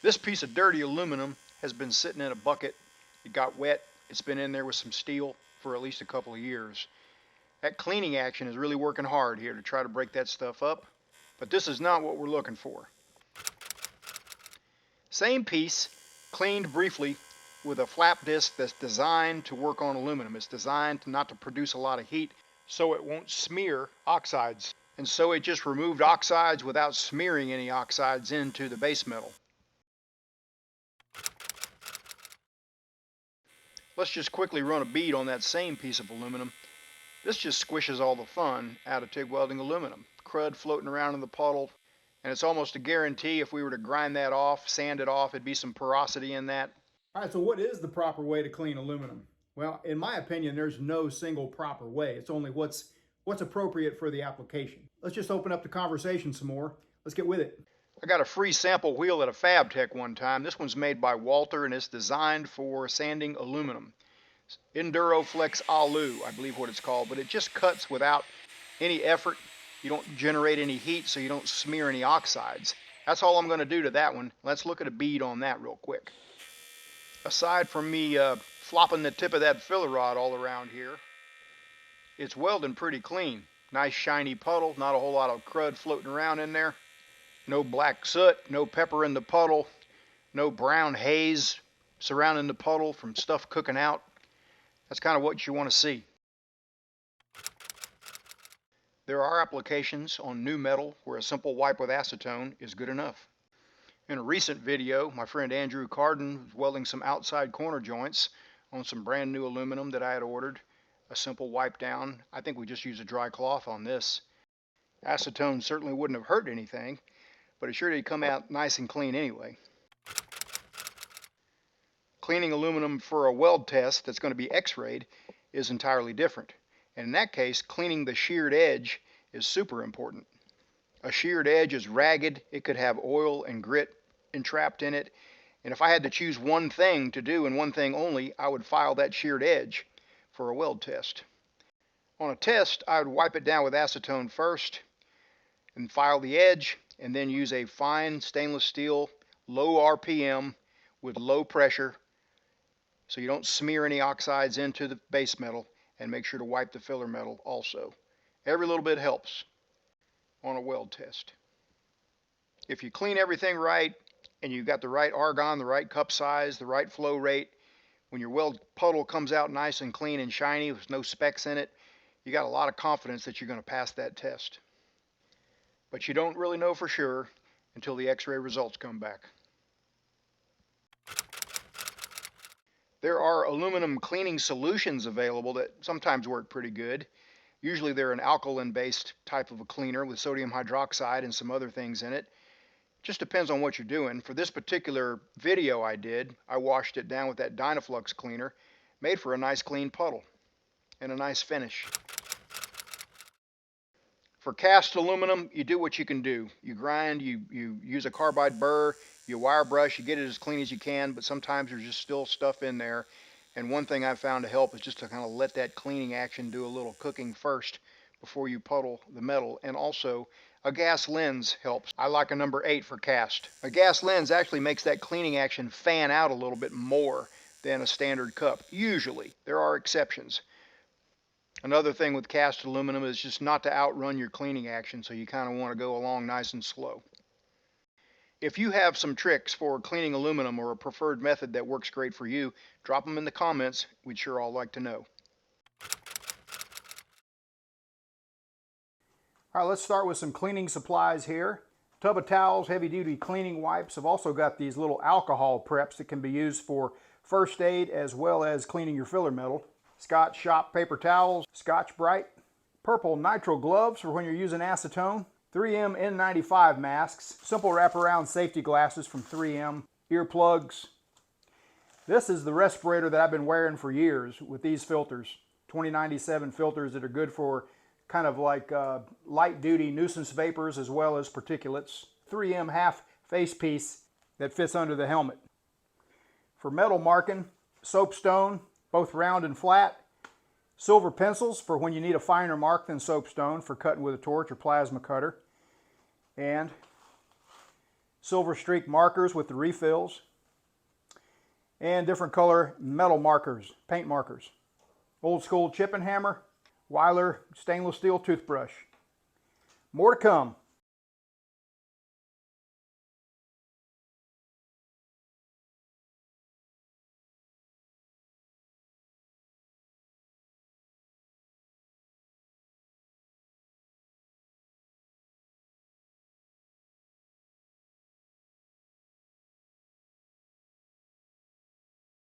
This piece of dirty aluminum has been sitting in a bucket. It got wet. It's been in there with some steel for at least a couple of years. That cleaning action is really working hard here to try to break that stuff up, but this is not what we're looking for. Same piece, cleaned briefly with a flap disc that's designed to work on aluminum. It's designed not to produce a lot of heat so it won't smear oxides. And so it just removed oxides without smearing any oxides into the base metal. Let's just quickly run a bead on that same piece of aluminum. This just squishes all the fun out of TIG welding aluminum. Crud floating around in the puddle, and it's almost a guarantee if we were to grind that off, sand it off, it'd be some porosity in that. All right, so what is the proper way to clean aluminum? Well, in my opinion, there's no single proper way. It's only what's appropriate for the application. Let's just open up the conversation some more. Let's get with it. I got a free sample wheel at a Fab Tech one time. This one's made by Walter and it's designed for sanding aluminum. EnduroFlex Alu, I believe what it's called, but it just cuts without any effort. You don't generate any heat, so you don't smear any oxides. That's all I'm going to do to that one. Let's look at a bead on that real quick. Aside from me flopping the tip of that filler rod all around here, it's welding pretty clean. Nice shiny puddle, not a whole lot of crud floating around in there. No black soot, no pepper in the puddle, no brown haze surrounding the puddle from stuff cooking out. That's kind of what you want to see. There are applications on new metal where a simple wipe with acetone is good enough. In a recent video, my friend Andrew Carden was welding some outside corner joints on some brand new aluminum that I had ordered. A simple wipe down. I think we just used a dry cloth on this. Acetone certainly wouldn't have hurt anything, but it sure did come out nice and clean anyway. Cleaning aluminum for a weld test that's going to be x-rayed is entirely different. And in that case, cleaning the sheared edge is super important. A sheared edge is ragged. It could have oil and grit entrapped in it. And if I had to choose one thing to do and one thing only, I would file that sheared edge for a weld test. On a test, I would wipe it down with acetone first and file the edge, and then use a fine stainless steel, low RPM with low pressure so you don't smear any oxides into the base metal, and make sure to wipe the filler metal also. Every little bit helps on a weld test. If you clean everything right and you've got the right argon, the right cup size, the right flow rate, when your weld puddle comes out nice and clean and shiny with no specks in it, you got a lot of confidence that you're going to pass that test. But you don't really know for sure until the x-ray results come back. There are aluminum cleaning solutions available that sometimes work pretty good. Usually they're an alkaline-based type of a cleaner with sodium hydroxide and some other things in it. Just depends on what you're doing. For this particular video I did, I washed it down with that Dynaflux cleaner, made for a nice clean puddle and a nice finish. For cast aluminum, you do what you can do. You grind, you use a carbide burr, you wire brush, you get it as clean as you can, but sometimes there's just still stuff in there. And one thing I've found to help is just to kind of let that cleaning action do a little cooking first before you puddle the metal. And also, a gas lens helps. I like a number 8 for cast. A gas lens actually makes that cleaning action fan out a little bit more than a standard cup. Usually. There are exceptions. Another thing with cast aluminum is just not to outrun your cleaning action, so you kind of want to go along nice and slow. If you have some tricks for cleaning aluminum or a preferred method that works great for you, drop them in the comments. We'd sure all like to know. All right, let's start with some cleaning supplies here. Tub of towels, heavy-duty cleaning wipes. I've also got these little alcohol preps that can be used for first aid as well as cleaning your filler metal. Scotch Shop paper towels, Scotch Brite, purple nitrile gloves for when you're using acetone, 3M N95 masks, simple wraparound safety glasses from 3M, earplugs. This is the respirator that I've been wearing for years with these filters, 2097 filters that are good for kind of like light duty nuisance vapors as well as particulates. 3M half face piece that fits under the helmet. For metal marking, soapstone, both round and flat. Silver pencils for when you need a finer mark than soapstone for cutting with a torch or plasma cutter. And silver streak markers with the refills, and different color metal markers, paint markers. Old school chip and hammer, Weiler stainless steel toothbrush. More to come.